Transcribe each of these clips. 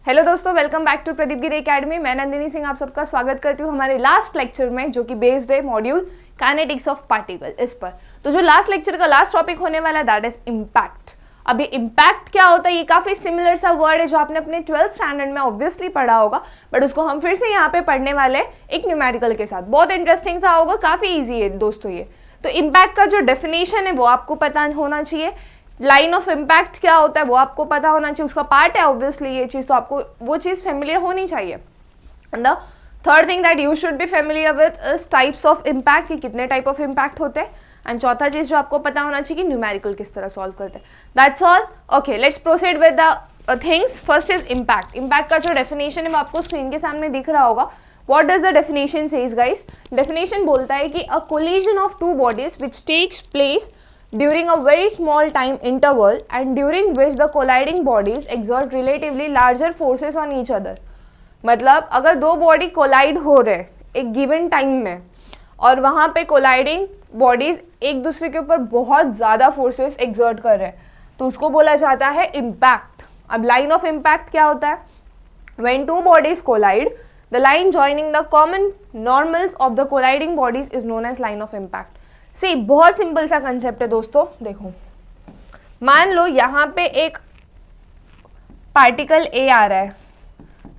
Hello दोस्तों, welcome back to Pradeep Giri academy. मैं नंदिनी सिंह आप सबका स्वागत करती हूँ हमारे लास्ट लेक्चर में, जो कि बेस्ड है मॉड्यूल काइनेटिक्स ऑफ पार्टिकल इस पर। तो जो लास्ट लेक्चर का लास्ट टॉपिक होने वाला है दैट इज इम्पैक्ट। अब ये इम्पैक्ट क्या होता है, ये काफी सिमिलर सा वर्ड है जो आपने अपने 12th स्टैंडर्ड में ऑब्वियसली पढ़ा होगा, बट उसको हम फिर से यहाँ पे पढ़ने वाले एक न्यूमेरिकल के साथ। बहुत इंटरेस्टिंग सा होगा, काफी ईजी है दोस्तों ये। तो इम्पैक्ट का जो डेफिनेशन है वो आपको पता होना चाहिए। लाइन ऑफ इम्पैक्ट क्या होता है वो आपको पता होना चाहिए, उसका पार्ट है ऑब्वियसली ये चीज़, तो आपको वो चीज़ फेमिलियर होनी चाहिए। And the third thing that you should be familiar with is types of impact, कि कितने टाइप ऑफ इम्पैक्ट होते हैं। एंड चौथा चीज़ जो आपको पता होना चाहिए कि न्यूमेरिकल किस तरह सॉल्व करते हैं। That's all. Okay, let's proceed with the things. First is impact. Impact का जो डेफिनेशन है वो आपको स्क्रीन के सामने दिख रहा होगा। What does the definition says guys? Definition बोलता है कि a collision of two bodies which takes place during a very small time interval and during which the colliding bodies exert relatively larger forces on each other। मतलब अगर दो body collide हो रहे एक given time में और वहाँ पे कोलाइडिंग बॉडीज एक दूसरे के ऊपर बहुत ज़्यादा फोर्सेस एक्सर्ट कर रहे हैं तो उसको बोला जाता है इम्पैक्ट। अब लाइन ऑफ इम्पैक्ट क्या होता है? When two bodies collide, the line joining the common normals of the colliding bodies is known as line of impact। सी बहुत सिंपल सा कंसेप्ट है दोस्तों। देखो, मान लो यहाँ पे एक पार्टिकल ए आ रहा है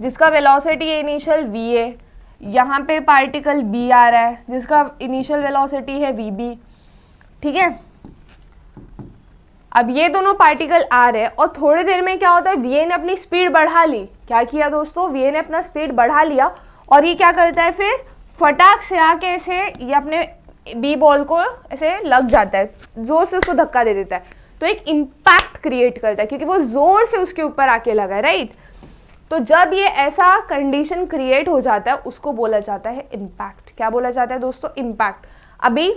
जिसका वेलोसिटी है इनिशियल वी ए, यहाँ पे पार्टिकल बी आ रहा है जिसका इनिशियल वेलोसिटी है वी बी। ठीक है, अब ये दोनों पार्टिकल आ रहे हैं और थोड़ी देर में क्या होता है, वी ए ने अपनी स्पीड बढ़ा ली। क्या किया दोस्तों? वी ए ने अपना स्पीड बढ़ा लिया और ये क्या करता है, फिर फटाक से आके ऐसे ये अपने बी बॉल को ऐसे लग जाता है, जोर से उसको धक्का दे देता है, तो एक इम्पैक्ट क्रिएट करता है क्योंकि वो जोर से उसके ऊपर आके लगा है, राइट। तो जब ये ऐसा कंडीशन क्रिएट हो जाता है उसको बोला जाता है इम्पैक्ट। क्या बोला जाता है दोस्तों? इम्पैक्ट। अभी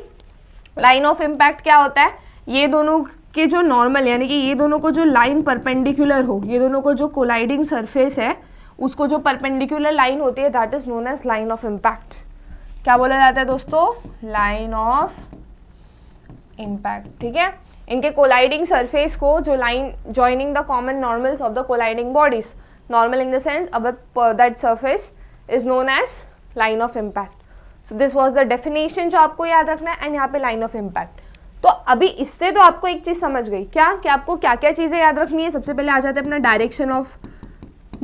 लाइन ऑफ इम्पैक्ट क्या होता है, ये दोनों के जो नॉर्मल यानी कि ये दोनों को जो लाइन परपेंडिकुलर हो, ये दोनों को जो कोलाइडिंग सरफेस है उसको जो परपेंडिकुलर लाइन होती है that is known as line of impact. क्या बोला जाता है दोस्तों? Line of impact. ठीक है, इनके कोलाइडिंग सरफेस को जो line joining the common normals of the colliding bodies, normal in the sense अब that surface is known as line of impact. So this was the definition जो आपको याद रखना है। एंड यहाँ पे लाइन ऑफ इम्पैक्ट। तो अभी इससे तो आपको एक चीज़ समझ गई क्या कि आपको क्या क्या चीज़ें याद रखनी है। सबसे पहले आ जाते हैं अपना डायरेक्शन ऑफ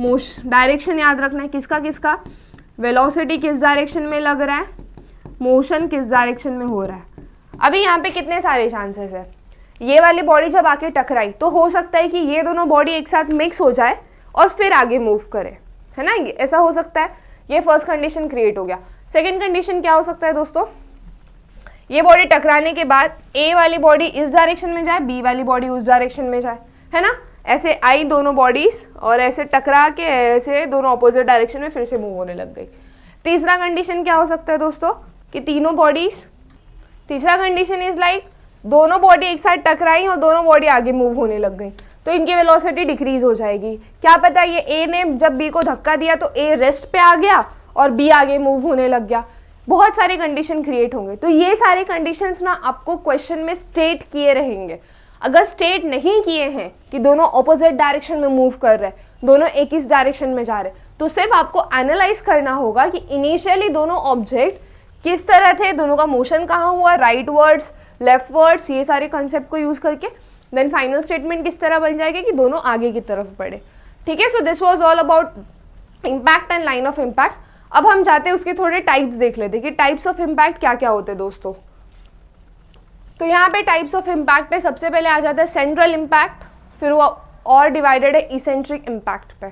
मोशन। डायरेक्शन याद रखना है किसका किसका, वेलोसिटी किस डायरेक्शन में लग रहा है, मोशन किस डायरेक्शन में हो रहा है। अभी यहाँ पे कितने सारे चांसेस है, ये वाली बॉडी जब आके टकराई तो हो सकता है कि ये दोनों बॉडी एक साथ मिक्स हो जाए और फिर आगे मूव करे, है ना, ऐसा हो सकता है। ये फर्स्ट कंडीशन क्रिएट हो गया। सेकेंड कंडीशन क्या हो सकता है दोस्तों, ये बॉडी टकराने के बाद ए वाली बॉडी इस डायरेक्शन में जाए, बी वाली बॉडी उस डायरेक्शन में जाए, है ना, ऐसे आई दोनों बॉडीज और ऐसे टकरा के ऐसे दोनों ऑपोजिट डायरेक्शन में फिर से मूव होने लग गई। तीसरा कंडीशन क्या हो सकता है दोस्तों कि तीनों बॉडीज, तीसरा कंडीशन इज लाइक दोनों बॉडी एक साथ टकराई और दोनों बॉडी आगे मूव होने लग गई तो इनकी वेलोसिटी डिक्रीज हो जाएगी। क्या पता ये ए ने जब बी को धक्का दिया तो ए रेस्ट पे आ गया और बी आगे मूव होने लग गया। बहुत सारे कंडीशन क्रिएट होंगे। तो ये सारे कंडीशंस ना आपको क्वेश्चन में स्टेट किए रहेंगे। अगर स्टेट नहीं किए हैं कि दोनों ऑपोजिट डायरेक्शन में मूव कर रहे हैं, दोनों एक ही डायरेक्शन में जा रहे हैं, तो सिर्फ आपको एनालाइज करना होगा कि इनिशियली दोनों ऑब्जेक्ट किस तरह थे, दोनों का मोशन कहाँ हुआ, राइट वर्ड्स लेफ्ट वर्ड्स, ये सारे कंसेप्ट को यूज करके देन फाइनल स्टेटमेंट किस तरह बन जाएगा कि दोनों आगे की तरफ बढ़े। ठीक है, सो this was all about impact and line of impact. अब हम जाते हैं उसके थोड़े टाइप्स देख लेते हैं कि टाइप्स ऑफ इम्पैक्ट क्या क्या होते हैं दोस्तों। तो यहाँ पे टाइप्स ऑफ इम्पैक्ट पे सबसे पहले आ जाता है सेंट्रल इम्पैक्ट, फिर वो और डिवाइडेड है इसेंट्रिक इम्पैक्ट पे।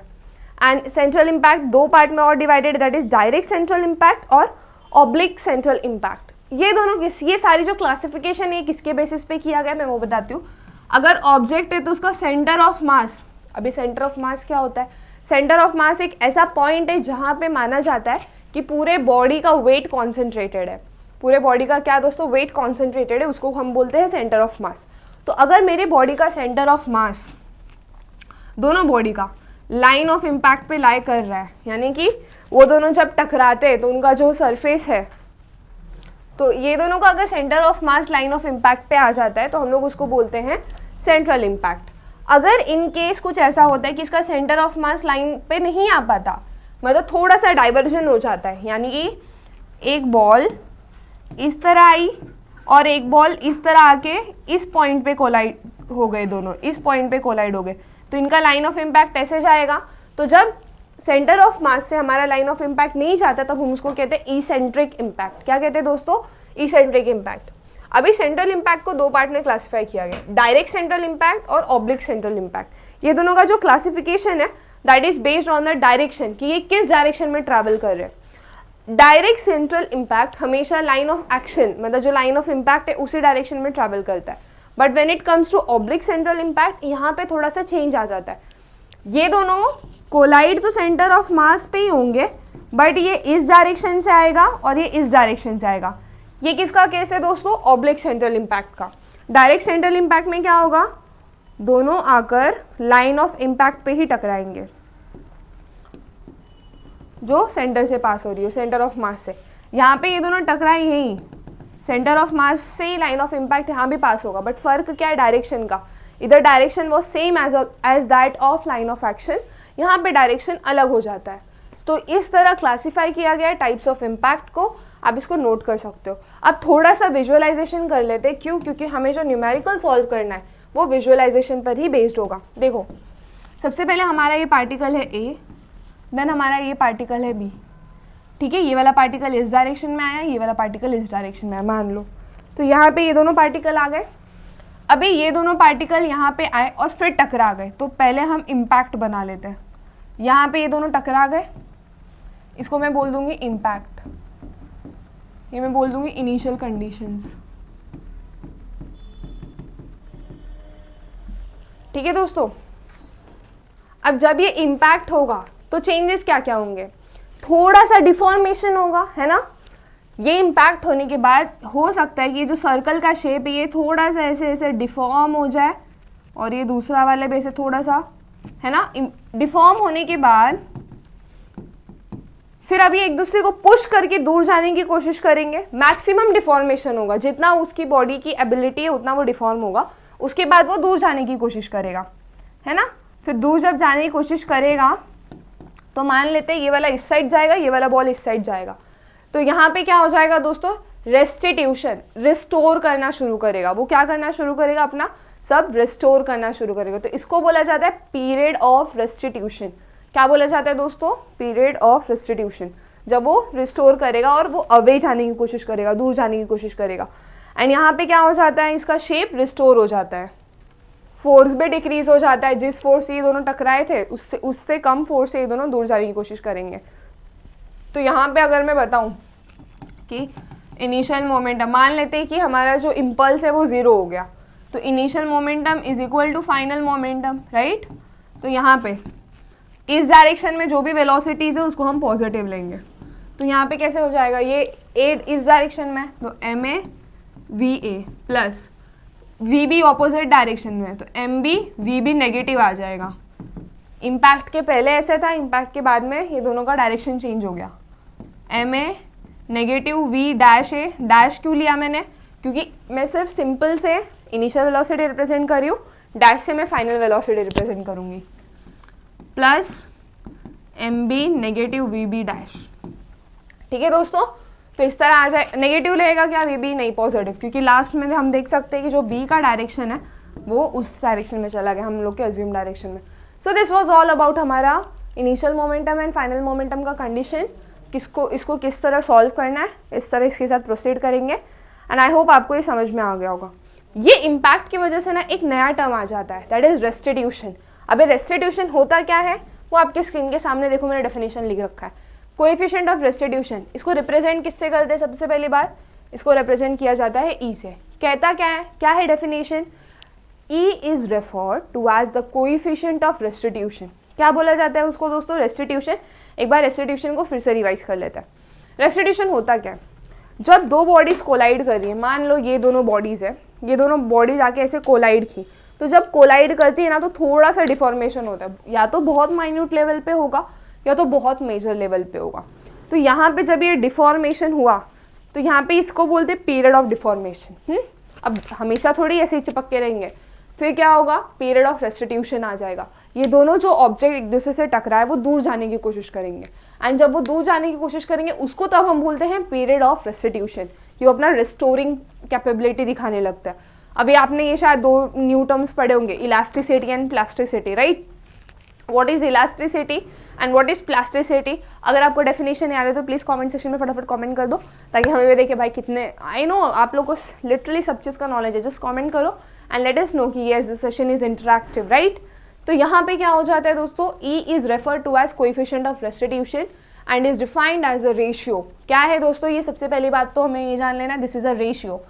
एंड सेंट्रल इम्पैक्ट दो पार्ट में और divided, that is direct central impact और ऑब्लिक सेंट्रल इम्पैक्ट। ये दोनों ये सारी जो क्लासिफिकेशन है किसके बेसिस पे किया गया मैं वो बताती हूँ। अगर ऑब्जेक्ट है तो उसका सेंटर ऑफ मास, अभी सेंटर ऑफ मास क्या होता है, सेंटर ऑफ मास एक ऐसा पॉइंट है जहाँ पे माना जाता है कि पूरे बॉडी का वेट कॉन्सेंट्रेटेड है। पूरे बॉडी का क्या दोस्तों, वेट कॉन्सेंट्रेटेड है, उसको हम बोलते हैं सेंटर ऑफ मास। तो अगर मेरे बॉडी का सेंटर ऑफ मास दोनों बॉडी का लाइन ऑफ इम्पैक्ट पे लाई कर रहा है, यानी कि वो दोनों जब टकराते हैं तो उनका जो सरफेस है, तो ये दोनों का अगर centre of mass line of impact पे आ जाता है तो हम लोग उसको बोलते हैं सेंट्रल इम्पैक्ट। अगर इन केस कुछ ऐसा होता है कि इसका सेंटर ऑफ मास लाइन पे नहीं आ पाता, मतलब थोड़ा सा डाइवर्जन हो जाता है, यानी कि एक बॉल इस तरह आई और एक बॉल इस तरह आके इस पॉइंट पे कोलाइड हो गए, दोनों इस पॉइंट पे कोलाइड हो गए, तो इनका लाइन ऑफ इम्पैक्ट ऐसे जाएगा। तो जब सेंटर ऑफ मास से हमारा लाइन ऑफ इम्पैक्ट नहीं जाता तब हम उसको कहते हैं इसेंट्रिक इम्पैक्ट। क्या कहते हैं दोस्तों? Eccentric impact. अभी सेंट्रल इम्पैक्ट को दो पार्ट में क्लासिफाई किया गया, डायरेक्ट सेंट्रल इम्पैक्ट और ऑब्लिक सेंट्रल इम्पैक्ट। ये दोनों का जो क्लासिफिकेशन है that is based on the direction, कि ये किस डायरेक्शन में ट्रैवल कर रहे हैं। डायरेक्ट सेंट्रल इम्पैक्ट हमेशा लाइन ऑफ एक्शन, मतलब जो लाइन ऑफ इम्पैक्ट है उसी डायरेक्शन में ट्रैवल करता है। But when it comes to oblique central impact, यहाँ पे थोड़ा सा चेंज आ जाता है। ये दोनों कोलाइड तो सेंटर ऑफ मास पे ही होंगे, बट ये इस डायरेक्शन से आएगा और ये इस डायरेक्शन से आएगा। ये किसका केस है दोस्तों? ऑब्लिक सेंट्रल इम्पैक्ट का। डायरेक्ट सेंट्रल इम्पैक्ट में क्या होगा? दोनों आकर लाइन ऑफ इम्पैक्ट पे ही टकराएंगे, जो सेंटर से पास हो रही है, सेंटर ऑफ मास से। यहाँ पे ये दोनों टकराए यहीं, सेंटर ऑफ मास से ही लाइन ऑफ इम्पैक्ट यहाँ भी पास होगा, बट फर्क क्या है? डायरेक्शन का। इधर direction was same as that of line of action, यहाँ पे डायरेक्शन अलग हो जाता है। तो इस तरह क्लासीफाई किया गया है टाइप्स ऑफ इम्पैक्ट को, आप इसको नोट कर सकते हो। अब थोड़ा सा विजुअलाइजेशन कर लेते हैं, क्यों? क्योंकि हमें जो न्यूमेरिकल सॉल्व करना है वो विजुअलाइजेशन पर ही बेस्ड होगा। देखो, सबसे पहले हमारा ये पार्टिकल है ए, देन हमारा ये पार्टिकल है बी, ठीक है। ये वाला पार्टिकल इस डायरेक्शन में आया, ये वाला पार्टिकल इस डायरेक्शन में आया, मान लो। तो यहाँ पे ये दोनों पार्टिकल आ गए। अभी ये दोनों पार्टिकल यहाँ पे आए और फिर टकरा गए, तो पहले हम इम्पैक्ट बना लेते हैं। यहाँ पे ये दोनों टकरा गए, इसको मैं बोल दूंगी इम्पैक्ट, ये मैं बोल दूंगी इनिशियल कंडीशंस, ठीक है दोस्तों। अब जब ये इम्पैक्ट होगा तो चेंजेस क्या क्या होंगे? थोड़ा सा डिफॉर्मेशन होगा, है ना। ये इम्पैक्ट होने के बाद हो सकता है कि ये जो सर्कल का शेप है ये थोड़ा सा ऐसे ऐसे डिफॉर्म हो जाए, और ये दूसरा वाला भी ऐसे थोड़ा सा, है ना। डिफॉर्म होने के बाद फिर अभी एक दूसरे को पुश करके दूर जाने की कोशिश करेंगे। मैक्सिमम डिफॉर्मेशन होगा, जितना उसकी बॉडी की एबिलिटी है उतना वो डिफॉर्म होगा। उसके बाद वो दूर जाने की कोशिश करेगा, है ना। फिर दूर जब जाने की कोशिश करेगा तो मान लेते हैं ये वाला इस साइड जाएगा, ये वाला बॉल इस साइड जाएगा। तो यहाँ पे क्या हो जाएगा दोस्तों? रेस्टिट्यूशन, रिस्टोर करना शुरू करेगा। वो क्या करना शुरू करेगा? अपना सब रिस्टोर करना शुरू करेगा। तो इसको बोला जाता है पीरियड ऑफ रेस्टिट्यूशन। क्या बोला जाता है दोस्तों? Period of restitution. जब वो रिस्टोर करेगा और वो अवे जाने की कोशिश करेगा, दूर जाने की कोशिश करेगा। एंड यहाँ पे क्या हो जाता है? इसका शेप रिस्टोर हो जाता है, फोर्स भी डिक्रीज हो जाता है। जिस फोर्स से ये दोनों टकराए थे उससे कम फोर्स से ये दोनों दूर जाने की कोशिश करेंगे। तो यहाँ पे अगर मैं बताऊँ कि इनिशियल मोमेंटम, मान लेते हैं कि हमारा जो इम्पल्स है वो 0 हो गया, तो initial momentum is equal to final momentum, right. तो यहाँ पे इस डायरेक्शन में जो भी वेलोसिटीज़ है उसको हम पॉजिटिव लेंगे। तो यहाँ पे कैसे हो जाएगा? ये ए इस डायरेक्शन में, तो M A V A plus V B opposite direction में, तो M B V B negative आ जाएगा। इम्पैक्ट के पहले ऐसे था, इम्पैक्ट के बाद में ये दोनों का डायरेक्शन चेंज हो गया। M A negative V dash A, dash क्यों लिया मैंने? क्योंकि मैं सिर्फ सिंपल से इनिशियल वेलोसिटी रिप्रेजेंट कर रही हूँ, डैश से मैं फाइनल वेलोसिटी रिप्रेजेंट करूँगी, plus M B negative V B dash, ठीक है दोस्तों। तो इस तरह आ जाए। नेगेटिव लगेगा क्या? वी बी नहीं, पॉजिटिव, क्योंकि लास्ट में हम देख सकते हैं कि जो बी का डायरेक्शन है वो उस डायरेक्शन में चला गया, हम लोग के अज्यूम डायरेक्शन में। So this was all about हमारा initial momentum and final momentum का कंडीशन। इसको किस तरह सॉल्व करना है, इस तरह इसके साथ प्रोसीड करेंगे। एंड आई होप आपको ये समझ में आ गया होगा। ये इम्पैक्ट की वजह से ना एक नया टर्म आ जाता है, दैट इज रेस्टिट्यूशन। अब रेस्टिट्यूशन होता क्या है वो आपके स्क्रीन के सामने देखो, मैंने डेफिनेशन लिख रखा है। कोएफिशिएंट ऑफ रेस्टिट्यूशन, इसको रिप्रेजेंट किससे करते हैं? सबसे पहली बात इसको रिप्रेजेंट किया जाता है ई से। कहता क्या है definition? E is referred to as the coefficient of restitution. क्या बोला जाता है उसको दोस्तों? रेस्टिट्यूशन। एक बार रेस्टिट्यूशन को फिर से रिवाइज कर लेते हैं। रेस्टिट्यूशन होता क्या है? जब दो बॉडीज कोलाइड कर रही है, मान लो ये दोनों बॉडीज है, ये दोनों बॉडीज आके ऐसे कोलाइड की, तो जब कोलाइड करती है ना तो थोड़ा सा डिफॉर्मेशन होता है, या तो बहुत माइन्यूट लेवल पे होगा या तो बहुत मेजर लेवल पे होगा। तो यहाँ पे जब ये डिफॉर्मेशन हुआ तो यहाँ पे इसको बोलते हैं पीरियड ऑफ डिफॉर्मेशन। अब हमेशा थोड़ी ऐसे ही चिपक के रहेंगे, फिर क्या होगा, पीरियड ऑफ रेस्टिट्यूशन आ जाएगा। ये दोनों जो ऑब्जेक्ट एक दूसरे से टकराए वो दूर जाने की कोशिश करेंगे, एंड जब वो दूर जाने की कोशिश करेंगे उसको तब हम बोलते हैं पीरियड ऑफ रेस्टिट्यूशन, कि वो अपना रिस्टोरिंग कैपेबिलिटी दिखाने लगता है। अभी आपने ये शायद 2 न्यू टर्म्स पढ़े होंगे, elasticity and plasticity, right. What is elasticity and what is plasticity? अगर आपको डेफिनेशन याद है तो प्लीज़ कमेंट सेक्शन में फटाफट कमेंट कर दो, ताकि हमें भी देखे भाई कितने, आई नो आप लोग को लिटरली सब चीज़ का नॉलेज है। जस्ट कमेंट करो एंड लेट अस नो कि yes the session is interactive, right. तो यहाँ पे क्या हो जाता है दोस्तों, E is refer to as coefficient of restitution and is defined as a ratio. क्या है दोस्तों ये, सबसे पहली बात तो हमें ये जान लेना, this is a ratio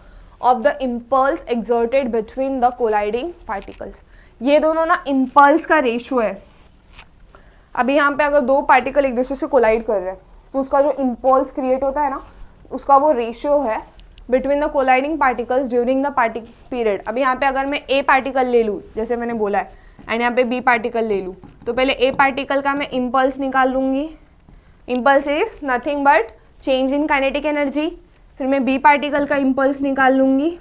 of the impulse exerted between the colliding particles. ये दोनों ना इम्पल्स का रेशियो है। अभी यहाँ पे अगर 2 पार्टिकल एक दूसरे से कोलाइड कर रहे हैं तो उसका जो इम्पल्स क्रिएट होता है ना, उसका वो रेशियो है between the colliding particles during the period. अब यहाँ पे अगर मैं ए पार्टिकल ले लूँ जैसे मैंने बोला है, एंड यहाँ पे बी पार्टिकल ले लूँ, तो पहले ए पार्टिकल का मैं इम्पल्स निकाल लूँगी। Impulse is nothing but change in kinetic energy. फिर मैं बी पार्टिकल का इम्पल्स निकाल लूँगी।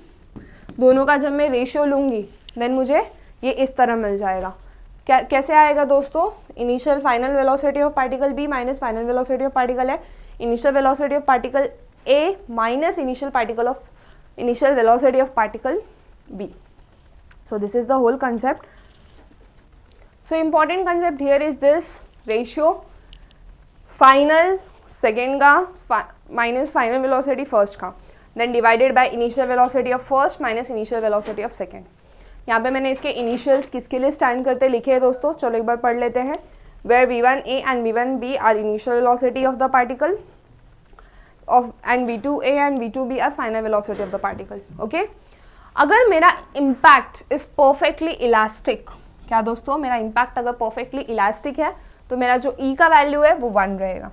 दोनों का जब मैं रेशियो लूँगी देन मुझे ये इस तरह मिल जाएगा। क्या कैसे आएगा दोस्तों, initial final velocity of particle B minus final velocity of particle है initial velocity of particle A minus initial velocity of particle B. So this is the whole concept. So important concept here is this ratio, final second का minus final velocity first का, then divided by initial velocity of first minus initial velocity of second। यहाँ पे मैंने इसके initials किसके लिए stand करते लिखे हैं दोस्तों, चलो एक बार पढ़ लेते हैं। where v1a and v1b are initial velocity of the particle and v2a and v2b are final velocity of the particle, okay। अगर मेरा impact is perfectly elastic, क्या दोस्तों, मेरा इम्पैक्ट अगर परफेक्टली इलास्टिक है तो मेरा जो E का वैल्यू है वो 1 रहेगा,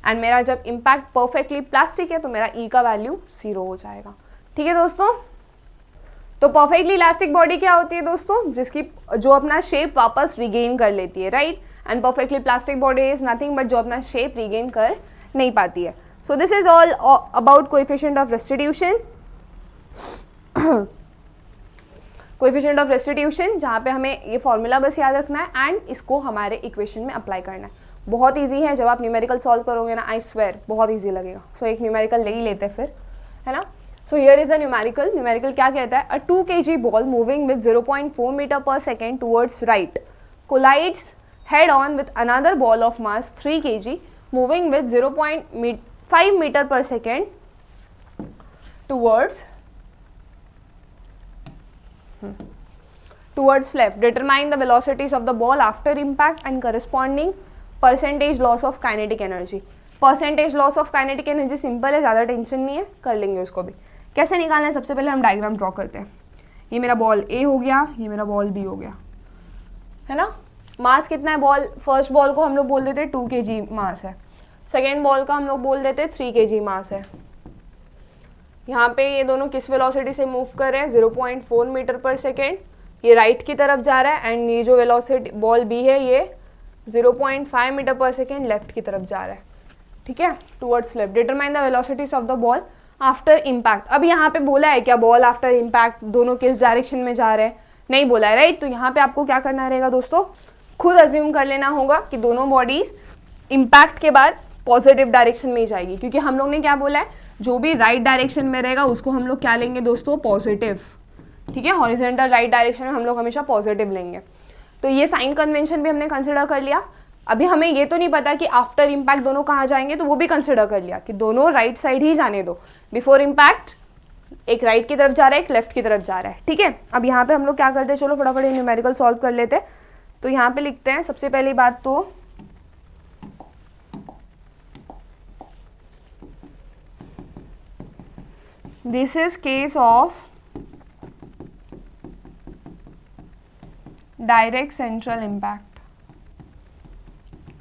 एंड मेरा जब इम्पैक्ट परफेक्टली प्लास्टिक है तो मेरा E का वैल्यू 0 हो जाएगा। ठीक है दोस्तों, तो परफेक्टली इलास्टिक बॉडी क्या होती है दोस्तों, जिसकी जो अपना शेप वापस रिगेन कर लेती है, right. And perfectly plastic body is nothing but जो अपना शेप रिगेन कर नहीं पाती है। सो this is all about coefficient of restitution. Coefficient of restitution, जहाँ पे हमें ये फॉर्मूला बस याद रखना है एंड इसको हमारे इक्वेशन में अप्लाई करना है। बहुत इजी है, जब आप न्यूमेरिकल सॉल्व करोगे ना, आई स्वेयर बहुत इजी लगेगा। सो एक न्यूमेरिकल ले ही लेते हैं फिर, है ना। So here is the numerical. Numerical क्या कहता है, a 2 kg ball moving with 0.4 metre per second towards right collides head on with another ball of mass 3 kg moving with 0.5 metre per second towards left. Determine the velocities of the ball after impact and corresponding percentage loss of kinetic energy. Percentage loss of kinetic energy simple है, ज़्यादा tension नहीं है, कर लेंगे उसको भी। कैसे निकालना है, सबसे पहले हम डायग्राम ड्रॉ करते हैं। ये मेरा बॉल A हो गया, ये मेरा बॉल B हो गया, है ना। मास कितना है बॉल, फर्स्ट बॉल को हम लोग बोल देते 2 kg मास है, सेकेंड बॉल का हम लोग बोल देते 3 kg मास है। यहाँ पे ये दोनों किस वेलोसिटी से मूव कर रहे हैं, 0.4 मीटर पर सेकेंड। ये राइट की तरफ जा रहा है एंड ये जो वेलोसिटी बॉल बी है ये 0.5 मीटर पर सेकेंड लेफ्ट की तरफ जा रहा है, ठीक है, towards left. Determine the velocities of the ball after impact. अब यहाँ पे बोला है क्या बॉल आफ्टर इम्पैक्ट दोनों किस डायरेक्शन में जा रहे हैं, नहीं बोला है, राइट। तो यहाँ पे आपको क्या करना रहेगा दोस्तों, खुद अज्यूम कर लेना होगा कि दोनों बॉडीज इम्पैक्ट के बाद पॉजिटिव डायरेक्शन में ही जाएगी, क्योंकि हम लोग ने क्या बोला है, जो भी राइट डायरेक्शन में रहेगा उसको हम लोग क्या लेंगे दोस्तों, पॉजिटिव, ठीक है। हॉरिजॉन्टल राइट डायरेक्शन में हम लोग हमेशा पॉजिटिव लेंगे। तो ये साइन कन्वेंशन भी हमने कंसिडर कर लिया। अभी हमें ये तो नहीं पता कि आफ्टर इम्पैक्ट दोनों कहाँ जाएंगे, तो वो भी कंसिडर कर लिया कि दोनों राइट साइड ही जाने दो। बिफोर इम्पैक्ट एक राइट की तरफ जा रहा है, एक लेफ्ट की तरफ जा रहा है, ठीक है। अब यहाँ पे हम लोग क्या करते हैं, चलो फटाफट ये न्यूमेरिकल सॉल्व कर लेते हैं। तो यहाँ पे लिखते हैं सबसे पहली बात तो this is case of direct central impact.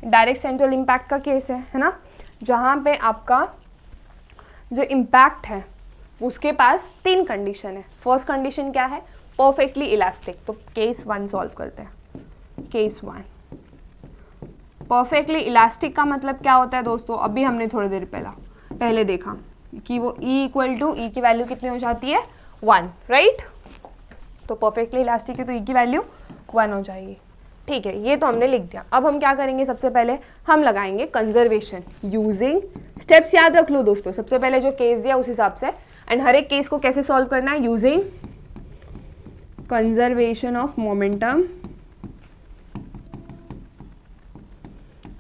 Direct central impact का केस है ना, जहाँ पे आपका जो इम्पैक्ट है उसके पास 3 कंडीशन है। फर्स्ट कंडीशन क्या है, परफेक्टली इलास्टिक। तो केस 1 सॉल्व करते हैं। केस 1 परफेक्टली इलास्टिक का मतलब क्या होता है दोस्तों, अभी हमने थोड़ी देर पहले देखा कि वो E की वैल्यू कितनी हो जाती है, 1, राइट। तो परफेक्टली इलास्टिक है तो ई की वैल्यू 1 हो जाएगी। ठीक है, ये तो हमने लिख दिया। अब हम क्या करेंगे, सबसे पहले हम लगाएंगे कंजर्वेशन यूजिंग, स्टेप्स याद रख लो दोस्तों, सबसे पहले जो केस दिया उस हिसाब से, एंड हर एक केस को कैसे सॉल्व करना है, using conservation of momentum.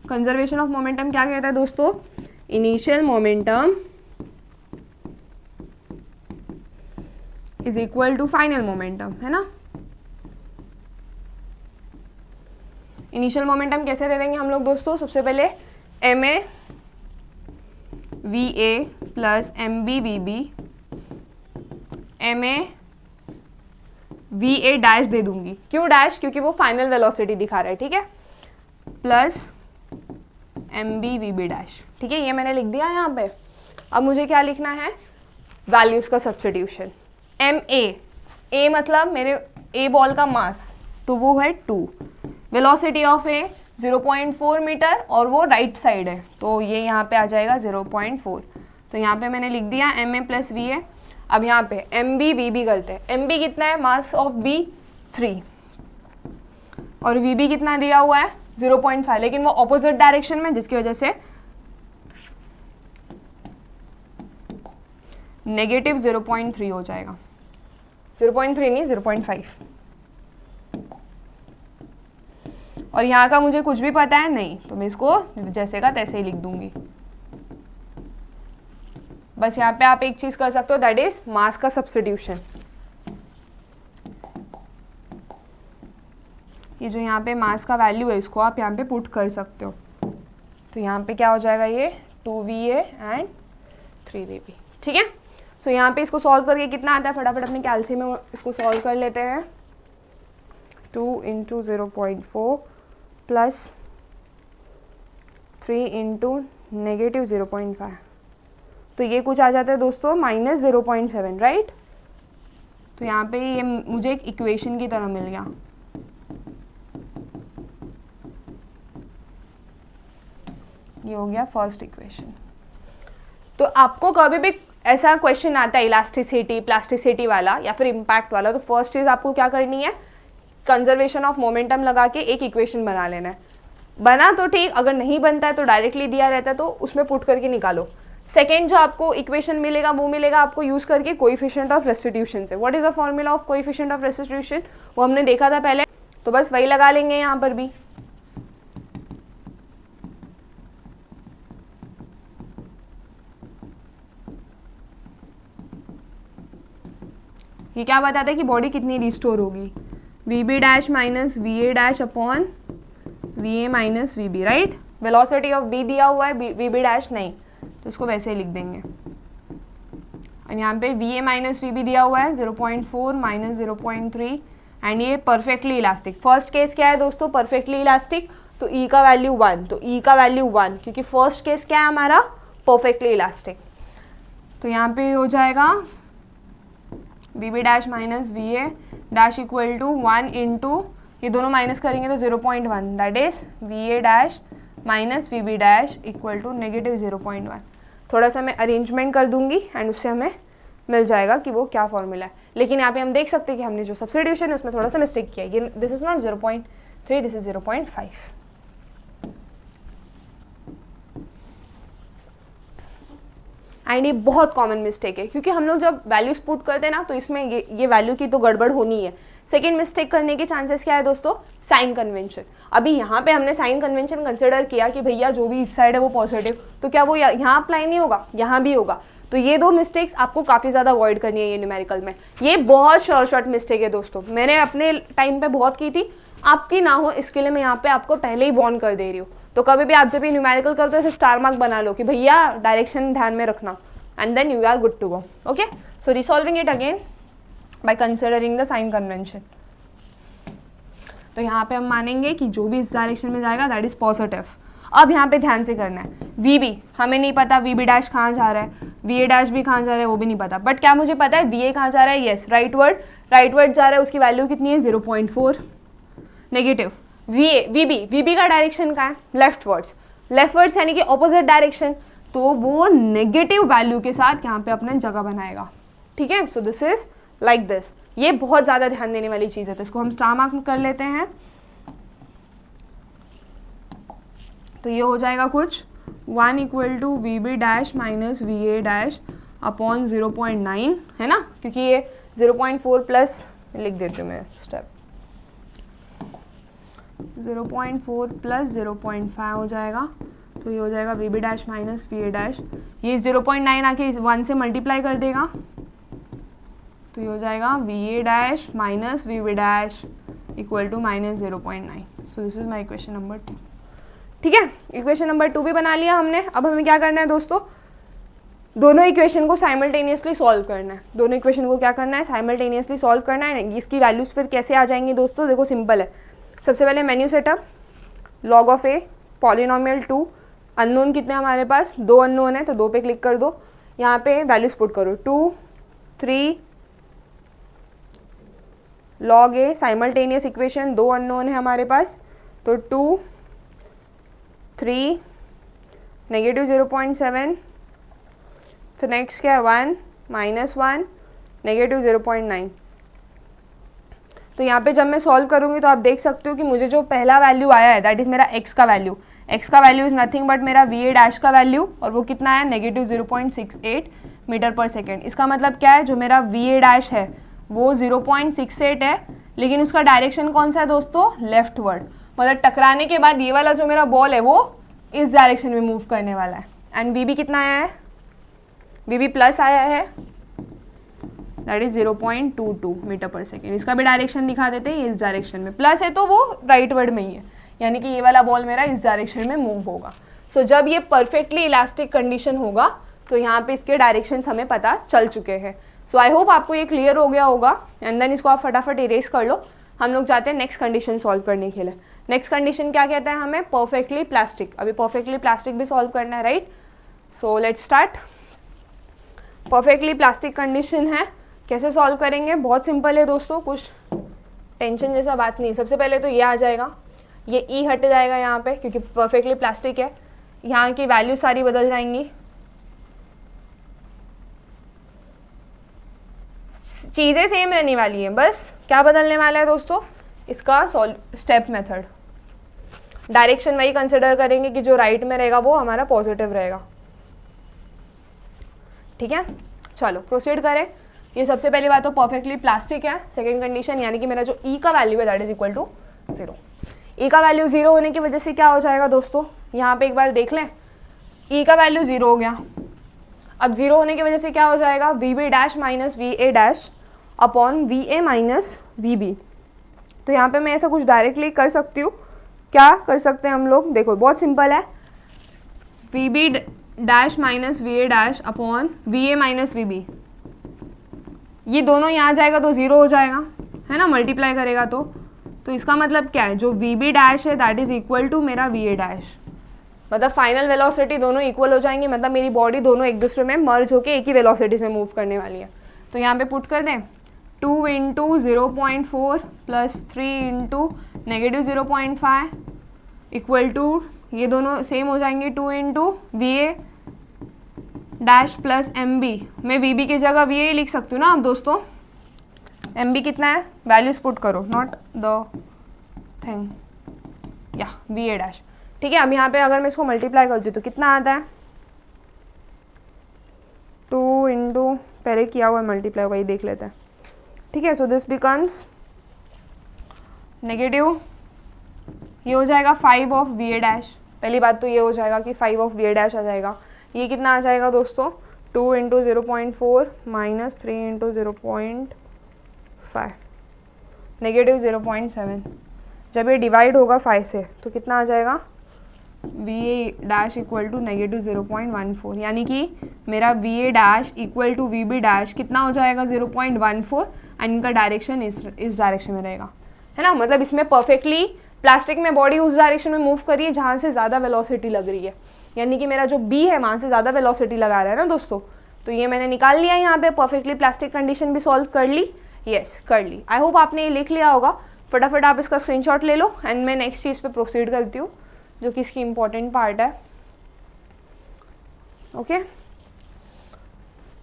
Conservation of momentum क्या कहता है दोस्तों, initial momentum is equal to final momentum, है ना। इनिशियल मोमेंटम कैसे दे देंगे हम लोग दोस्तों, सबसे पहले M A V A plus M B V B, M A V A dash दे दूंगी। क्यों डैश, क्योंकि वो फाइनल वेलोसिटी दिखा रहा है, ठीक है, plus M B V B dash. ठीक है, ये मैंने लिख दिया यहाँ पे। अब मुझे क्या लिखना है, वैल्यूज का सब्स्टिट्यूशन। एम ए मतलब मेरे ए बॉल का मास, तो वो है 2, वेलोसिटी ऑफ ए 0.4 मीटर और वो राइट साइड है, तो ये यहाँ पे आ जाएगा 0.4। तो यहाँ पे मैंने लिख दिया M A plus V A. अब यहाँ पे एम बी वी बी करते हैं। एम बी कितना है, मास ऑफ बी 3 और वी बी कितना दिया हुआ है 0.5, लेकिन वो ऑपोजिट डायरेक्शन में, जिसकी वजह से नेगेटिव 0.3 हो जाएगा। 0.3 नहीं 0.5। और यहाँ का मुझे कुछ भी पता है नहीं, तो मैं इसको जैसे का तैसे ही लिख दूंगी। बस यहाँ पे आप एक चीज कर सकते हो, दैट इज मास का सब्स्टिट्यूशन। ये जो यहाँ पे मास का वैल्यू है इसको आप यहाँ पे पुट कर सकते हो। तो यहाँ पे क्या हो जाएगा, ये 2VA एंड 3VB। ठीक है, सो यहाँ पे इसको सॉल्व करके कितना आता है, फटाफट अपने कैलसी में इसको सॉल्व कर लेते हैं। 2 × 0.4 प्लस 3 × -0.5, तो ये कुछ आ जाता है दोस्तों -0.7, राइट। तो यहाँ पे ये मुझे एक इक्वेशन की तरह मिल गया। ये हो गया फर्स्ट इक्वेशन। तो आपको कभी भी ऐसा क्वेश्चन आता है इलास्टिसिटी, प्लास्टिसिटी वाला या फिर इम्पैक्ट वाला, तो फर्स्ट चीज़ आपको क्या करनी है, कंजर्वेशन ऑफ मोमेंटम लगा के एक इक्वेशन बना लेना है। बना तो ठीक, अगर नहीं बनता है तो डायरेक्टली दिया रहता है तो उसमें पुट करके निकालो। सेकेंड जो आपको इक्वेशन मिलेगा वो मिलेगा आपको यूज़ करके कोएफिशिएंट ऑफ रेस्टिट्यूशन से। What is the formula of coefficient of restitution, वो हमने देखा था पहले, तो बस वही लगा लेंगे यहाँ पर भी। ये क्या बताता है कि बॉडी कितनी रिस्टोर होगी, VB dash minus VA dash upon VA minus VB, right. Velocity of B दिया हुआ है, VB डैश नहीं, तो इसको वैसे ही लिख देंगे। और यहाँ पे VA माइनस VB दिया हुआ है 0.4 माइनस 0.3, एंड ये परफेक्टली इलास्टिक। फर्स्ट केस क्या है दोस्तों, परफेक्टली इलास्टिक, तो E का वैल्यू 1, तो E का वैल्यू 1, क्योंकि फर्स्ट केस क्या है हमारा, परफेक्टली इलास्टिक। तो यहाँ पे हो जाएगा VB dash minus VA dash equal to 1 × ये दोनों माइनस करेंगे तो 0.1, that is VA dash minus VB dash equal to -0.1। थोड़ा सा मैं अरेंजमेंट कर दूंगी एंड उससे हमें मिल जाएगा कि वो क्या फॉर्मूला है। लेकिन यहाँ पे हम देख सकते हैं कि हमने जो सब्स्टिट्यूशन है उसमें थोड़ा सा मिस्टेक किया है। ये this is not 0.3, this is 0.5। And ये बहुत कॉमन मिस्टेक है, क्योंकि हम लोग जब वैल्यूज पुट करते हैं ना, तो इसमें ये वैल्यू की तो गड़बड़ होनी है। सेकेंड मिस्टेक करने के चांसेस क्या है दोस्तों, साइन कन्वेंशन। अभी यहाँ पे हमने साइन कन्वेंशन कंसिडर किया कि भैया जो भी इस साइड है वो पॉजिटिव, तो क्या वो यहाँ अप्लाई नहीं होगा, यहाँ भी होगा। तो ये दो मिस्टेक्स आपको काफ़ी ज़्यादा अवॉइड करनी है ये न्यूमेरिकल में। ये बहुत शॉर्ट मिस्टेक है दोस्तों, मैंने अपने टाइम पे बहुत की थी, आपकी ना हो इसके लिए मैं यहाँ पे आपको पहले ही वॉर्न कर दे रही हूँ। तो कभी भी आप जब ये न्यूमेरिकल करते हो इसे स्टार मार्क बना लो कि भैया डायरेक्शन ध्यान में रखना, and then you are good to go. Okay, so resolving it again by considering the sign convention. तो यहाँ पे हम मानेंगे कि जो भी इस डायरेक्शन में जाएगा दैट इज पॉजिटिव। अब यहाँ पे ध्यान से करना है, VB हमें नहीं पता VB डैश कहाँ जा रहा है, VA डैश भी कहाँ जा रहा है वो भी नहीं पता, बट क्या मुझे पता है VA कहाँ जा रहा है, येस राइटवर्ड जा रहा है, उसकी वैल्यू कितनी है 0.4। नेगेटिव VB का डायरेक्शन कहाँ है, लेफ्टवर्ड्स यानी कि ऑपोजिट डायरेक्शन, तो वो नेगेटिव वैल्यू के साथ यहाँ पे अपने जगह बनाएगा। ठीक है, सो दिस इज लाइक दिस, ये बहुत ज़्यादा ध्यान देने वाली चीज़ है, तो इसको हम स्टार मार्क कर लेते हैं। तो ये हो जाएगा कुछ 1 equal to V B dash minus V A dash upon 0.9, है ना, क्योंकि ये 0.4 प्लस लिख देती हूँ मैं स्टेप, 0.4 प्लस 0.5 हो जाएगा। तो ये हो जाएगा V B dash minus V A dash, ये 0.9 आके 1 से मल्टीप्लाई कर देगा, तो ये हो जाएगा V A dash minus V B dash equal to minus 0.9। So this is my equation number 2। ठीक है, इक्वेशन नंबर 2 भी बना लिया हमने। अब हमें क्या करना है दोस्तों, दोनों इक्वेशन को साइमल्टेनियसली सॉल्व करना है। दोनों इक्वेशन को क्या करना है, साइमल्टेनियसली सॉल्व करना है। इसकी वैल्यूज़ फिर कैसे आ जाएंगी दोस्तों, देखो सिंपल है। सबसे पहले menu setup, log of A, polynomial 2, unknown कितने हमारे पास, 2 अननोन है, तो 2 पे क्लिक कर दो। यहाँ पे वैल्यूज़ पुट करो 2, 3, लॉग ए, साइमल्टेनियस इक्वेशन, 2 अननोन है हमारे पास, तो 2, 3, नेगेटिव 0.7, फिर नेक्स्ट क्या है 1, -1, नेगेटिव 0.9। तो यहाँ पे जब मैं सॉल्व करूँगी तो आप देख सकते हो कि मुझे जो पहला वैल्यू आया है दैट इज़ मेरा x का वैल्यू। x का वैल्यू इज़ नथिंग बट मेरा वी ए डैश का वैल्यू, और वो कितना है नेगेटिव 0.68 मीटर पर सेकेंड। इसका मतलब क्या है, जो मेरा वी ए डैश है वो 0.68 है, लेकिन उसका डायरेक्शन कौन सा है दोस्तों, लेफ्टवर्ड। मतलब टकराने के बाद ये वाला जो मेरा बॉल है वो इस डायरेक्शन में मूव करने वाला है। एंड वी बी कितना आया है, वी बी प्लस आया है, that is 0.22 metre per second. इसका भी डायरेक्शन दिखा देते हैं, ये इस डायरेक्शन में, प्लस है तो वो राइटवर्ड में ही है, यानी कि ये वाला बॉल मेरा इस डायरेक्शन में मूव होगा। सो जब ये परफेक्टली इलास्टिक कंडीशन होगा तो यहाँ पे इसके डायरेक्शंस हमें पता चल चुके हैं। सो आई होप आपको ये क्लियर हो गया होगा। एंड देन इसको आप फटाफट इरेज कर लो। हम लोग जाते हैं नेक्स्ट कंडीशन सॉल्व करने के लिए। नेक्स्ट कंडीशन क्या कहता है हमें, परफेक्टली प्लास्टिक। अभी परफेक्टली प्लास्टिक भी सॉल्व करना है, right. So let's start. Perfectly plastic condition है, कैसे सॉल्व करेंगे, बहुत सिंपल है दोस्तों, कुछ टेंशन जैसा बात नहीं। सबसे पहले तो ये आ जाएगा, ये ई हट जाएगा यहाँ पे क्योंकि परफेक्टली प्लास्टिक है। यहाँ की वैल्यू सारी बदल जाएंगी, चीज़ें सेम रहने वाली हैं, बस क्या बदलने वाला है दोस्तों, इसका स्टेप मेथड। डायरेक्शन वही कंसिडर करेंगे कि जो राइट में रहेगा वो हमारा पॉजिटिव रहेगा। ठीक है, चलो प्रोसीड करें। ये सबसे पहली बात तो परफेक्टली प्लास्टिक है। सेकंड कंडीशन यानी कि मेरा जो ई का वैल्यू है दैट इज इक्वल टू 0। ई का वैल्यू 0 होने की वजह से क्या हो जाएगा दोस्तों, यहाँ पे एक बार देख लें, ई का वैल्यू 0 हो गया। अब 0 होने की वजह से क्या हो जाएगा, V B dash minus V A dash upon V A minus V B. तो यहाँ पे मैं ऐसा कुछ डायरेक्टली कर सकती हूँ। क्या कर सकते हैं हम लोग, देखो बहुत सिंपल है, V B dash minus V A dash upon V A minus V B. ये दोनों यहाँ जाएगा तो 0 हो जाएगा, है ना, मल्टीप्लाई करेगा तो इसका मतलब क्या है, जो वी बी डैश है दैट इज इक्वल टू मेरा वी ए डैश। मतलब फाइनल वेलोसिटी दोनों इक्वल हो जाएंगी, मतलब मेरी बॉडी दोनों एक दूसरे में मर्ज होकर एक ही वेलोसिटी से मूव करने वाली है। तो यहाँ पे पुट कर दें 2 into 0.4 plus 3 into negative 0.5 equal to, ये दोनों सेम हो जाएंगे, 2 into V A dash plus M B. मैं वी बी की जगह वी ए लिख सकती हूँ ना अब दोस्तों। एम बी कितना है, वैल्यूज पुट करो, नॉट द थिंग, या वी ए डैश। ठीक है, अब यहाँ पे अगर मैं इसको मल्टीप्लाई करती हूँ तो कितना आता है, 2 इंटू, पहले किया हुआ है मल्टीप्लाई, वही देख लेते हैं। ठीक है, सो दिस बिकम्स नेगेटिव, ये हो जाएगा 5 ऑफ वी ए डैश। पहली बात तो ये हो जाएगा कि 5 ऑफ वी ए डैश आ जाएगा। ये कितना आ जाएगा दोस्तों, 2 इंटू 0.4 माइनस 3 इंटू 0.5 नेगेटिव 0.7। जब ये डिवाइड होगा 5 से तो कितना आ जाएगा, V A dash equal to negative 0.14, यानी कि मेरा V A dash equal to V B dash कितना हो जाएगा 0.14, एंड इनका डायरेक्शन इस डायरेक्शन में रहेगा, है ना। मतलब इसमें परफेक्टली प्लास्टिक में बॉडी उस डायरेक्शन में मूव करी है जहाँ से ज़्यादा वेलोसिटी लग रही है, यानी कि मेरा जो बी है वहाँ से ज़्यादा वेलोसिटी लगा रहा है ना दोस्तों। तो ये मैंने निकाल लिया यहाँ पे, परफेक्टली प्लास्टिक कंडीशन भी सॉल्व कर ली, यस कर ली। आई होप आपने ये लिख लिया होगा। फटाफट आप इसका स्क्रीनशॉट ले लो एंड मैं नेक्स्ट चीज़ पे प्रोसीड करती हूँ जो कि इसकी इम्पॉर्टेंट पार्ट है। ओके,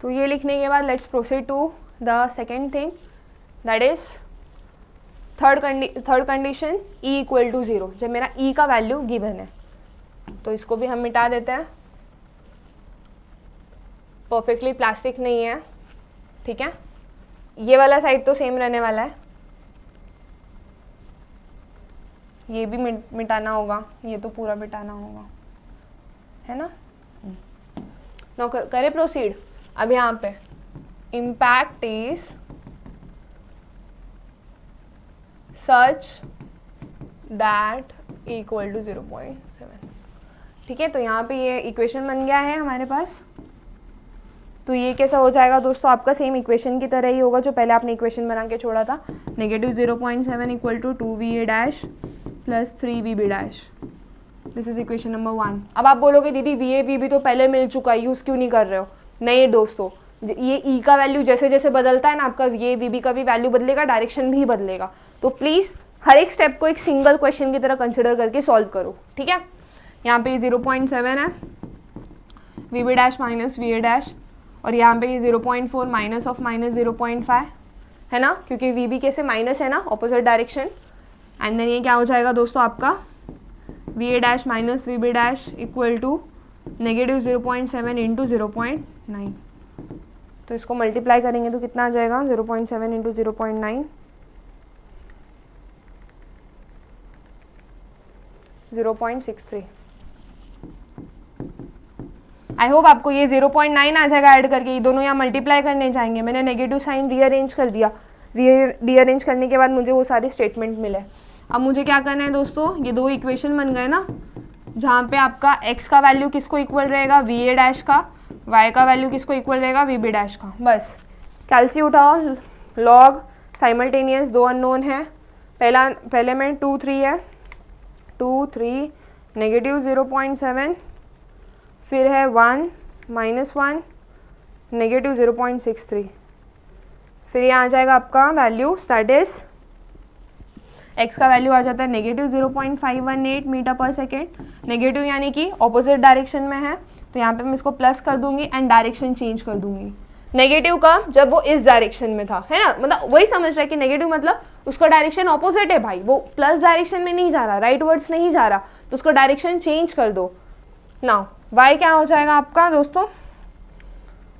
तो ये लिखने के बाद let's proceed to the second thing. That is third condition E equal to 0, जब मेरा ई का वैल्यू गिवन है। तो इसको भी हम मिटा देते हैं, परफेक्टली प्लास्टिक नहीं है, ठीक है। ये वाला साइड तो सेम रहने वाला है, ये भी मिटाना होगा, ये तो पूरा मिटाना होगा, है ना। नो करे प्रोसीड। अब यहाँ पे impact is such that equal to 0.7, ठीक है। तो यहाँ पे ये इक्वेशन बन गया है हमारे पास। तो ये कैसा हो जाएगा दोस्तों, आपका सेम इक्वेशन की तरह ही होगा जो पहले आपने इक्वेशन बना के छोड़ा था। -0.7 equal to 2va dash plus 3vb dash, this is equation number 1। अब आप बोलोगे दीदी va vb तो पहले मिल चुका है, यूज़ क्यों नहीं कर रहे हो। नहीं दोस्तों, ये ई का वैल्यू जैसे जैसे बदलता है ना, आपका va vb का भी वैल्यू बदलेगा, डायरेक्शन भी बदलेगा। तो प्लीज़ हर एक स्टेप को एक सिंगल क्वेश्चन की तरह कंसिडर करके सॉल्व करो, ठीक है। यहाँ पे 0.7 है, vb dash minus va dash, और यहाँ पे ये 0.4 माइनस ऑफ माइनस 0.5 है ना, क्योंकि vb कैसे माइनस है ना, ऑपोजिट डायरेक्शन। एंड देन ये क्या हो जाएगा दोस्तों आपका va dash minus vb dash equal to -0.7 into 0.9। तो इसको मल्टीप्लाई करेंगे तो कितना आ जाएगा, 0.7 इंटू 0.9, 0.63। आई होप आपको ये 0.9 आ जाएगा ऐड करके, ये दोनों यहाँ मल्टीप्लाई करने जाएंगे। मैंने नेगेटिव साइन रीअरेंज कर दिया, रीअरेंज करने के बाद मुझे वो सारे स्टेटमेंट मिले। अब मुझे क्या करना है दोस्तों, ये दो इक्वेशन बन गए ना, जहाँ पे आपका x का वैल्यू किसको इक्वल रहेगा, va डैश का, y का वैल्यू किसको इक्वल रहेगा, vb डैश का। बस कैलसी उठाओ, लॉग साइमल्टेनियस, दो अननोन है, पहले में 2 3 है, 2 3 -0.7, फिर है 1 -1 -0.63, फिर यहाँ आ जाएगा आपका वैल्यू, दैट इज x का वैल्यू आ जाता है -0.518 मीटर पर सेकेंड। नेगेटिव यानी कि ऑपोजिट डायरेक्शन में है, तो यहाँ पे मैं इसको प्लस कर दूंगी एंड डायरेक्शन चेंज कर दूंगी। नेगेटिव का जब वो इस डायरेक्शन में था, है ना, मतलब वही समझ रहा है कि नेगेटिव मतलब उसका डायरेक्शन ऑपोजिट है भाई, वो प्लस डायरेक्शन में नहीं जा रहा, राइट वर्ड्स नहीं जा रहा, तो उसको डायरेक्शन चेंज कर दो। नाउ y क्या हो जाएगा आपका दोस्तों,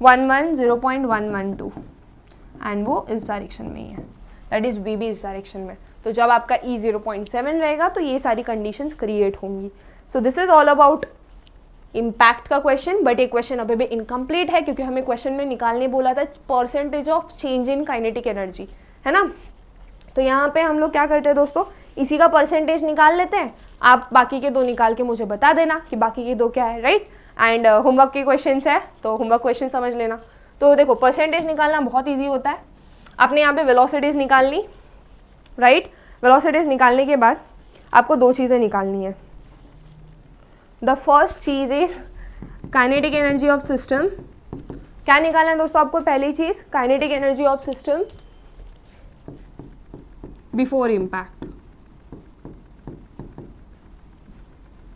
0.112 एंड वो इस डायरेक्शन में ही है, दैट इज vb इस डायरेक्शन में। तो जब आपका e 0.7 रहेगा तो ये सारी कंडीशंस क्रिएट होंगी। सो this is all about impact का क्वेश्चन, बट ये क्वेश्चन अभी भी इनकम्प्लीट है क्योंकि हमें क्वेश्चन में निकालने बोला था percentage of change in kinetic energy, है ना। तो यहाँ पे हम लोग क्या करते हैं दोस्तों, इसी का परसेंटेज निकाल लेते हैं, आप बाकी के दो निकाल के मुझे बता देना कि बाकी के दो क्या है, राइट। एंड होमवर्क के क्वेश्चन है तो होमवर्क क्वेश्चन समझ लेना। तो देखो परसेंटेज निकालना बहुत ईजी होता है, आपने यहाँ पे वेलोसिटीज निकालनी, राइट। वेलोसिटीज निकालने के बाद आपको दो चीज़ें निकालनी है। द फर्स्ट चीज़ is kinetic energy of system. क्या निकालना है दोस्तों आपको, पहली चीज़ kinetic energy of system before impact.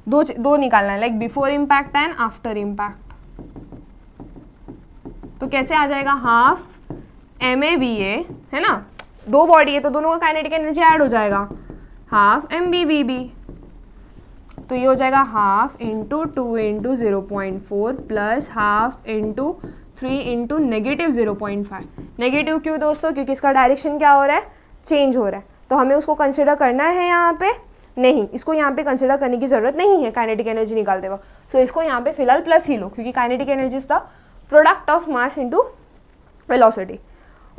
दो निकालना है, like before impact and after impact. तो कैसे आ जाएगा, हाफ MAVA, है ना, दो बॉडी है तो दोनों का काइनेटिक एनर्जी ऐड हो जाएगा, हाफ MBVB। तो ये हो जाएगा half into 2 into 0.4 plus half into 3 into -0.5। Negative क्यों दोस्तों, क्योंकि इसका डायरेक्शन क्या हो रहा है, चेंज हो रहा है, तो हमें उसको कंसिडर करना है यहाँ पे, नहीं इसको यहाँ पे कंसिडर करने की जरूरत नहीं है काइनेटिक एनर्जी निकालते वक्त। सो इसको यहाँ पे फिलहाल प्लस ही लो, क्योंकि kinetic energy is the product of mass into velocity.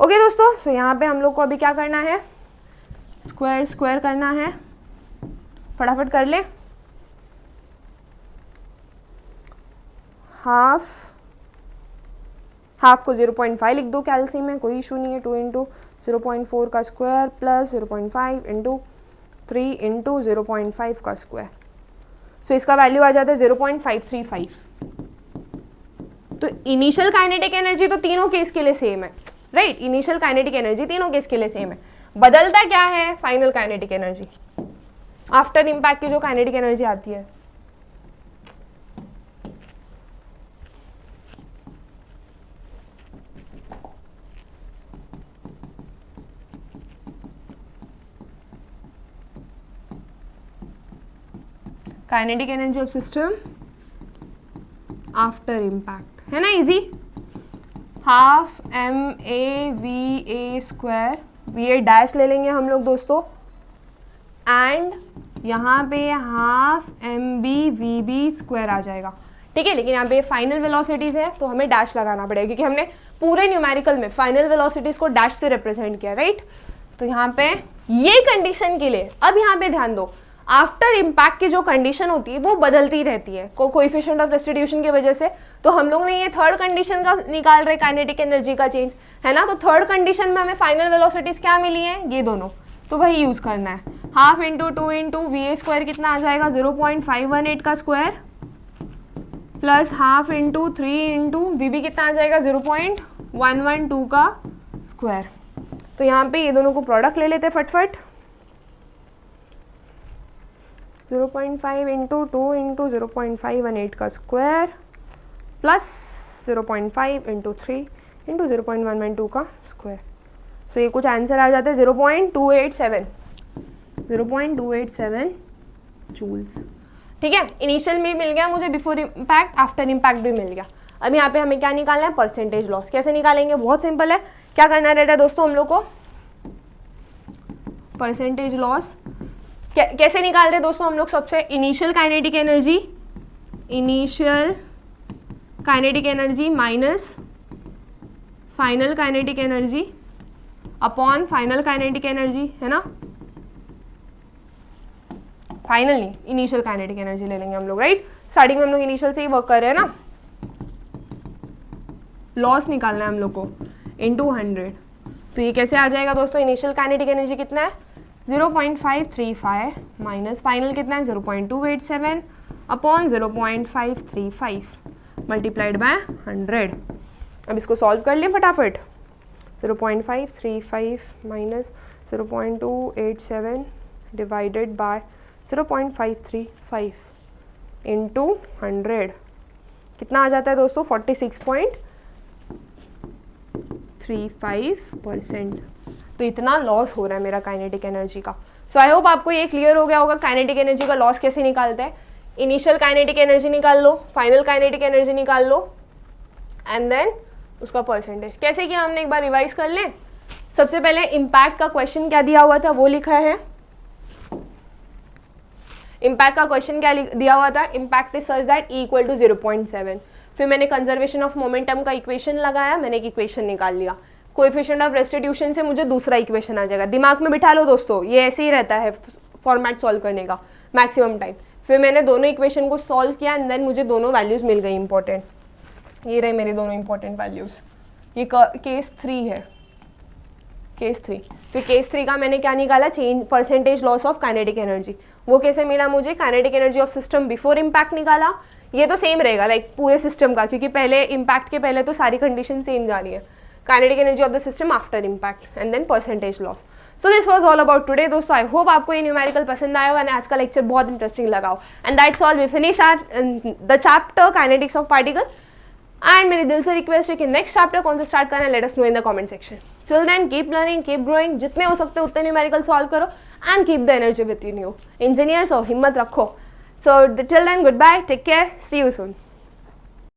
Okay दोस्तों, सो यहाँ पे हम लोग को अभी क्या करना है, स्क्वायर स्क्वायर करना है, फटाफट कर ले। हाफ को 0.5 लिख दो कैल्सी में, कोई इशू नहीं है। 2 इंटू 0.4 का स्क्वायर प्लस 0.5 इंटू 3 इंटू 0.5 का स्क्वायर। सो इसका वैल्यू आ जाता है 0.535। तो इनिशियल काइनेटिक एनर्जी तो तीनों केस के लिए सेम है, राइट। इनिशियल काइनेटिक एनर्जी तीनों केस के लिए सेम है, बदलता क्या है, final kinetic energy. After impact की जो काइनेटिक एनर्जी आती है, kinetic energy of system after impact, है ना easy. Half ma/v/a², va dash ले लेंगे हम लोग दोस्तों, एंड यहाँ पे हाफ mb/v/b² आ जाएगा, ठीक है। लेकिन यहाँ पे फाइनल वेलोसिटीज है तो हमें डैश लगाना पड़ेगा, क्योंकि हमने पूरे न्यूमेरिकल में फाइनल वेलोसिटीज को डैश से रिप्रेजेंट किया, राइट। तो यहाँ पे ये कंडीशन के लिए, अब यहाँ पे ध्यान दो, आफ्टर इम्पैक्ट की जो कंडीशन होती है वो बदलती रहती है कोएफिशिएंट ऑफ रेस्टिट्यूशन की वजह से। तो हम लोग ने ये थर्ड कंडीशन का निकाल रहे काइनेटिक एनर्जी का चेंज, है ना। तो थर्ड कंडीशन में हमें फाइनल वेलोसिटीज क्या मिली है, ये दोनों, तो वही यूज करना है। हाफ इंटू 2 इंटू va² कितना आ जाएगा 0.518 का square, plus half into 3 into vb कितना आ जाएगा 0.112 का स्क्वायर। तो यहाँ पे ये दोनों को प्रोडक्ट ले लेते हैं फटफट। 0.5 इंटू 2 इंटू 0.518 का स्क्वायर प्लस 0.5 इंटू 3 इंटू 0.112 का स्क्वायर। सो ये कुछ आंसर आ जाता है 0.287 जूल्स, ठीक है। इनिशियल में मिल गया मुझे, बिफोर इम्पैक्ट, आफ्टर इम्पैक्ट भी मिल गया। अब यहाँ पे हमें क्या निकालना है, परसेंटेज लॉस। कैसे निकालेंगे, बहुत सिंपल है। क्या करना रहता है दोस्तों हम लोग को, परसेंटेज लॉस कैसे निकालते हैं दोस्तों हम लोग, सबसे initial kinetic energy minus final kinetic energy upon final kinetic energy, है ना। फाइनल नहीं, इनिशियल काइनेटिक एनर्जी ले लेंगे हम लोग, राइट। स्टार्टिंग में हम लोग इनिशियल से ही वर्क कर रहे हैं ना। लॉस निकालना है हम लोग को इंटू 100। तो ये कैसे आ जाएगा दोस्तों, इनिशियल काइनेटिक एनर्जी कितना है 0.535 माइनस फाइनल कितना है 0.287 अपॉन 0.535 मल्टीप्लाइड बाय 100। अब इसको सॉल्व कर लें फटाफट। 0.535 माइनस 0.287 डिवाइडेड बाय 0.535 इंटू 100 कितना आ जाता है दोस्तों 46.35%। तो इतना लॉस हो रहा है मेरा काइनेटिक एनर्जी का। सो आई होप आपको ये क्लियर हो गया होगा काइनेटिक एनर्जी का लॉस कैसे निकालते हैं। इनिशियल काइनेटिक एनर्जी निकाल लो, फाइनल काइनेटिक एनर्जी निकाल लो, एंड देन उसका परसेंटेज कैसे किया हमने एक बार रिवाइज कर लें। सबसे पहले इम्पैक्ट का क्वेश्चन क्या दिया हुआ था वो लिखा है। इम्पैक्ट का क्वेश्चन क्या दिया हुआ था, impact is such that E = 0.7। फिर मैंने कंजर्वेशन ऑफ मोमेंटम का इक्वेशन लगाया, मैंने एक इक्वेशन निकाल लिया। कोएफिशिएंट ऑफ रेस्टिट्यूशन से मुझे दूसरा इक्वेशन आ जाएगा। दिमाग में बिठा लो दोस्तों, ये ऐसे ही रहता है फॉर्मेट सॉल्व करने का मैक्सिमम टाइम। फिर मैंने दोनों इक्वेशन को सॉल्व किया एंड देन मुझे दोनों वैल्यूज मिल गई इंपॉर्टेंट। ये रहे मेरे दोनों इंपॉर्टेंट वैल्यूज। ये केस 3 है, केस 3। फिर केस 3 का मैंने क्या निकाला, change percentage loss of kinetic energy. वो कैसे मिला मुझे, kinetic energy of system before impact निकाला। ये तो सेम रहेगा लाइक पूरे सिस्टम का, क्योंकि पहले इम्पैक्ट के पहले तो सारी कंडीशन सेम जा रही है। Kinetic energy of the system after impact and then percentage loss. So this was all about today दोस्तों। आई होप आपको ये न्यूमेरिकल पसंद आया हो एंड आज का लेक्चर बहुत इंटरेस्टिंग लगा हो। And that's all, we finish our the chapter kinetics of particle. एंड मेरी दिल से रिक्वेस्ट है कि नेक्स्ट चैप्टर कौन सा स्टार्ट करना है, let us know in the comment section. Till then keep learning, keep growing, जितने हो सकते उतने न्यूमेरिकल सॉल्व करो and keep the energy with you. Engineers हो, हिम्मत रखो। So till then goodbye, take care, see you soon.